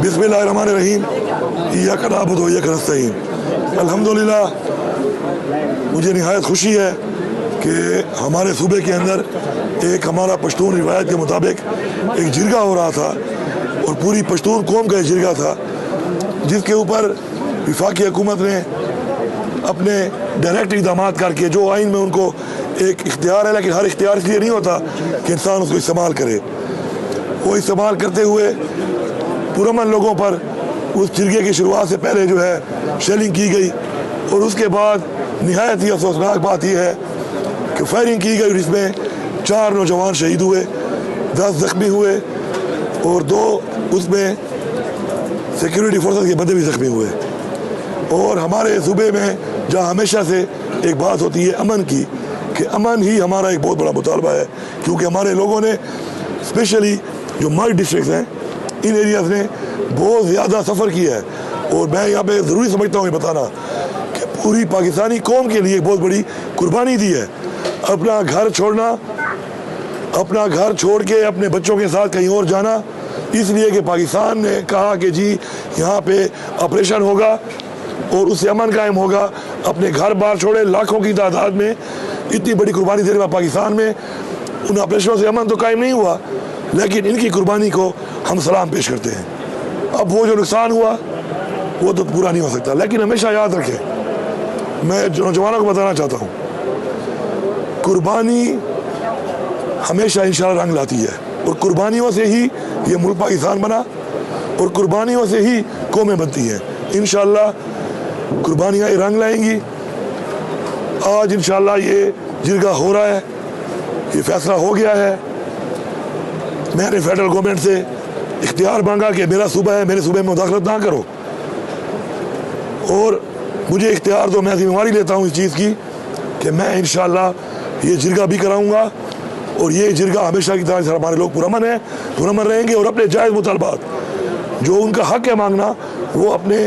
बिस्मिल्लाहिर्रहमानिर्रहीम। इय्याका नअबुदु व इय्याका नस्तईन। अल्हम्दुलिल्लाह, मुझे निहायत खुशी है कि हमारे सूबे के अंदर एक हमारा पश्तून रिवायत के मुताबिक एक जिरगा हो रहा था और पूरी पश्तून कौम का एक जिरगा था, जिसके ऊपर वफाकी हुकूमत ने अपने डायरेक्ट इक़दाम करके, जो आइन में उनको एक इख्तियार है, लेकिन हर इख्तियार इसलिए नहीं होता कि इंसान उसको इस्तेमाल करे, वो इस्तेमाल करते हुए पुरअमन लोगों पर उस जिरगे की शुरुआत से पहले जो है शेलिंग की गई और उसके बाद निहायत ही अफसोसनाक बात यह है कि फायरिंग की गई, जिसमें 4 नौजवान शहीद हुए, 10 जख्मी हुए और 2 उसमें सिक्योरिटी फोर्सेस के बंदे भी जख्मी हुए। और हमारे सूबे में जहाँ हमेशा से एक बात होती है अमन की, कि अमन ही हमारा एक बहुत बड़ा मुतालबा है, क्योंकि हमारे लोगों ने स्पेशली जो मर्ग डिस्ट्रिक्ट हैं, इन एरियाज़ ने बहुत ज़्यादा सफ़र किया है। और मैं यहाँ पे ज़रूरी समझता हूँ ये बताना कि पूरी पाकिस्तानी कौम के लिए बहुत बड़ी कुर्बानी दी है। अपना घर छोड़ना, अपना घर छोड़ के अपने बच्चों के साथ कहीं और जाना, इसलिए कि पाकिस्तान ने कहा कि जी यहाँ पे ऑपरेशन होगा और उससे अमन कायम होगा। अपने घर बाहर छोड़े, लाखों की तादाद में इतनी बड़ी कुर्बानी देने वाले पाकिस्तान में उन ऑपरेशनों से अमन तो कायम नहीं हुआ, लेकिन इनकी कुर्बानी को हम सलाम पेश करते हैं। अब वो जो नुकसान हुआ वो तो पूरा नहीं हो सकता, लेकिन हमेशा याद रखें, मैं नौजवानों को बताना चाहता हूँ, कुर्बानी हमेशा इंशाअल्लाह रंग लाती है और कुर्बानियों से ही ये मुल्क पाकिस्तान बना और कुर्बानियों से ही कौमें बनती हैं। इंशाअल्लाह कुर्बानियाँ रंग लाएंगी। आज इंशाअल्लाह ये जिरगा हो रहा है, ये फैसला हो गया है। मैंने फेडरल गवर्नमेंट से इख्तियार मांगा कि मेरा सूबा है, मेरे सूबे में मुदाखलत ना करो और मुझे इख्तियार दो। मैं जिम्मेवारी लेता हूँ इस चीज़ की कि मैं इंशाअल्लाह ये जिरगा भी कराऊँगा और ये जिरगा हमेशा की तरह हमारे लोग पुरअमन है, पुरअमन रहेंगे और अपने जायज़ मुतालबात जो उनका हक है मांगना, वो अपने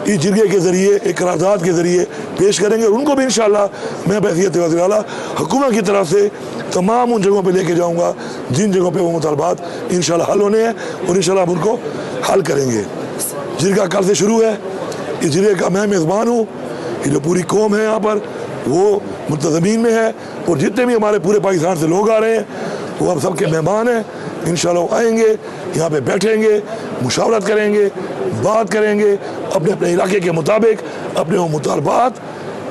इस जिरगे के ज़रिए, एक करारदाद के ज़रिए पेश करेंगे और उनको भी इंशाअल्लाह मैं बहसियत वज़ीर आला हुकूमत की तरफ से तमाम उन जगहों पे लेके जाऊंगा जिन जगहों पे वो मुतालबात इंशाअल्लाह हल होने हैं और इंशाअल्लाह हम उनको हल करेंगे। जिरगा कल से शुरू है, इस जिरगे का मैं मेज़बान हूँ। ये जो पूरी कौम है यहाँ पर वो मुंतज़मीन में है और जितने भी हमारे पूरे पाकिस्तान से लोग आ रहे हैं वो हम सबके मेहमान हैं। इंशाअल्लाह आएंगे, यहाँ पे बैठेंगे, मुशावरत करेंगे, बात करेंगे, अपने अपने इलाके के मुताबिक अपने वो मुतालबात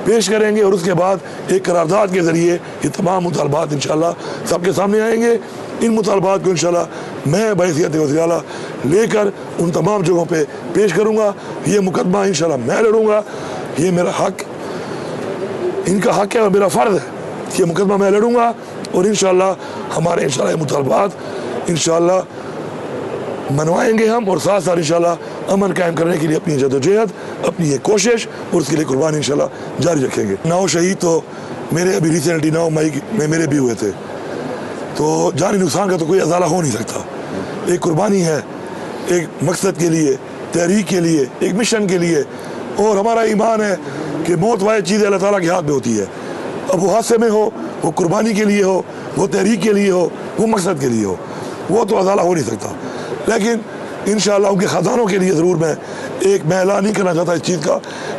पेश करेंगे और उसके बाद एक करारदाद के ज़रिए ये तमाम मुतालबात इंशाअल्लाह सबके सामने आएंगे। इन मुतालबात को इंशाअल्लाह मैं बहसियत वज़ीर आला लेकर उन तमाम जगहों पे पेश करूँगा। ये मुकदमा इंशाअल्लाह मैं लड़ूँगा, ये मेरा हक, इनका हक है और मेरा फ़र्ज़ है, ये मुकदमा मैं लड़ूँगा और इंशाअल्लाह हमारे इंशाअल्लाह मुतालबात इंशाअल्लाह मनवाएंगे हम और साथ साथ इंशाअल्लाह अमन कायम करने के लिए अपनी जदोजहद, अपनी ये कोशिश और उसके लिए कुर्बानी इंशाअल्लाह जारी रखेंगे। 9 शहीद तो मेरे अभी रिसेंटली 9 मई में मेरे भी हुए थे, तो जानी नुकसान का तो कोई अज़ाला हो नहीं सकता। एक कुर्बानी है, एक मकसद के लिए, तहरीक के लिए, एक मिशन के लिए, और हमारा ईमान है कि मौत वाहिद चीज़ अल्लाह ताला के हाथ में होती है। अब वो हादसे में हो, वो कुर्बानी के लिए हो, वो तहरीक के लिए हो, वो मकसद के लिए हो, वो तो अज़ाला हो नहीं सकता। लेकिन इंशाअल्लाह उनके ख़ानदानों के लिए ज़रूर मैं ऐलान नहीं करना चाहता इस चीज़ का,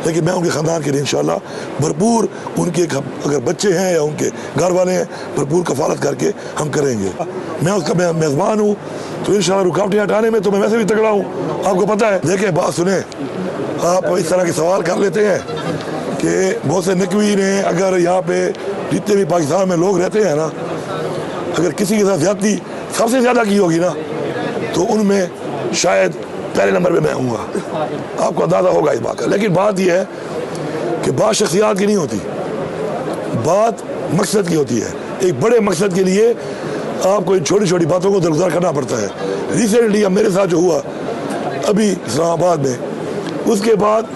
लेकिन मैं उनके ख़ानदान के लिए इंशाअल्लाह भरपूर, उनके अगर बच्चे हैं या उनके घर वाले हैं, भरपूर कफ़ालत करके हम करेंगे। मैं उसका मेज़बान हूँ, तो इंशाअल्लाह रुकावटें हटाने में तो मैं वैसे भी तगड़ा हूँ, आपको पता है। देखें, बात सुने, आप इस तरह के सवाल कर लेते हैं कि बहुत से नकवी ने, अगर यहाँ पे जितने भी पाकिस्तान में लोग रहते हैं ना, अगर किसी के साथ ज़्यादती सबसे ज़्यादा की होगी ना, तो उनमें शायद पहले नंबर पे मैं हूँगा। आपको अंदाज़ा होगा इस बात का। लेकिन बात यह है कि बात शख्सियात की नहीं होती, बात मकसद की होती है। एक बड़े मकसद के लिए आपको इन छोटी छोटी बातों को दरगुजार करना पड़ता है। रिसेंटली अब मेरे साथ जो हुआ अभी इस्लामाबाद में, उसके बाद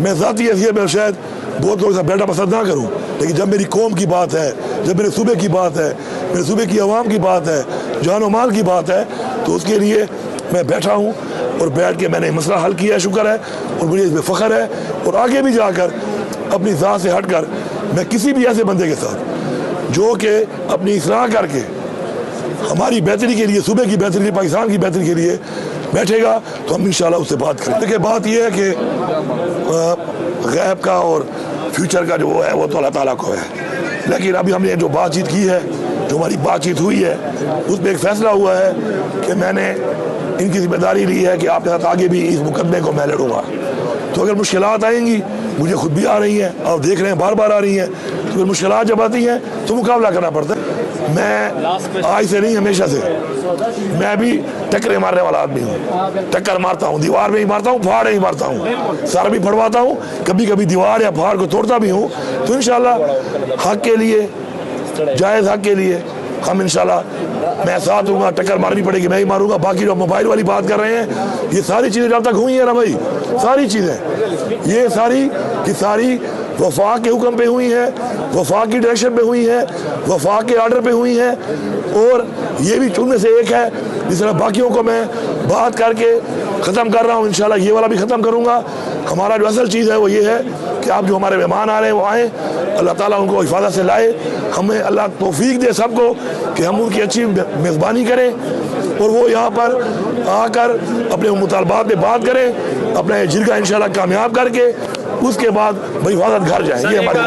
मैं ज़ाती हैसियत में शायद बहुत लोगों से बैठना पसंद ना करूँ, लेकिन जब मेरी कौम की बात है, जब मेरे सूबे की बात है, मेरे सूबे की आवाम की बात है, जान और माल की बात है, तो उसके लिए मैं बैठा हूँ और बैठ के मैंने मसला हल किया है, शुक्र है, और मुझे इसमें फ़ख्र है। और आगे भी जाकर अपनी ज़ात से हट कर मैं किसी भी ऐसे बंदे के साथ जो कि अपनी इस्लाह करके हमारी बेहतरी के लिए, सूबे की बेहतरी, पाकिस्तान की बेहतरी के लिए बैठेगा तो हम इंशाल्लाह उससे बात करें। देखिए बात यह है कि गैब का और फ्यूचर का जो वो है वो तो अल्लाह ताला को है, लेकिन अभी हमने जो बातचीत की है, जो हमारी बातचीत हुई है, उसमें एक फैसला हुआ है कि मैंने इनकी जिम्मेदारी ली है कि आपके साथ आगे भी इस मुकदमे को मैं लड़ूंगा। तो अगर मुश्किलात आएंगी, मुझे खुद भी आ रही हैं, आप देख रहे हैं बार बार आ रही हैं, तो फिर मुश्किलात जब आती हैं तो मुकाबला करना पड़ता है। मैं आज से नहीं, हमेशा से मैं भी टक्करें मारने वाला आदमी हूँ। टक्कर मारता हूँ, दीवार में ही मारता हूँ, फाड़ ही मारता हूँ, सर भी फड़वाता हूँ, कभी कभी दीवार या फाड़ को तोड़ता भी हूँ। तो इंशाल्लाह हक के लिए, जायज़ हक के लिए हम इंशाल्लाह मैं साथ दूंगा। टक्कर मारनी पड़ेगी मैं ही मारूंगा। बाकी जो मोबाइल वाली बात कर रहे हैं, ये सारी चीज़ें जब तक हुई है ना भाई, सारी चीज़ें ये सारी की सारी वफाक के हुक्म पे हुई है, वफाक की डायरेक्शन पे हुई है, वफाक के आर्डर पे हुई है, और ये भी उनमें से एक है जिस तरह बाकियों को मैं बात करके ख़त्म कर रहा हूँ। इंशाल्लाह ये वाला भी ख़त्म करूँगा। हमारा जो असल चीज़ है वो ये है कि आप जो हमारे मेहमान आ रहे हैं वो आएँ, अल्लाह ताला उनको हिफाजत से लाए, हमें अल्लाह तौफीक दे सबको कि हम उनकी अच्छी मेज़बानी करें और वो यहाँ पर आकर अपने मुतालबात में बात करें, अपना ये जिरगा इंशाल्लाह कामयाब करके उसके बाद हिफाजत घर जाए। ये हमारी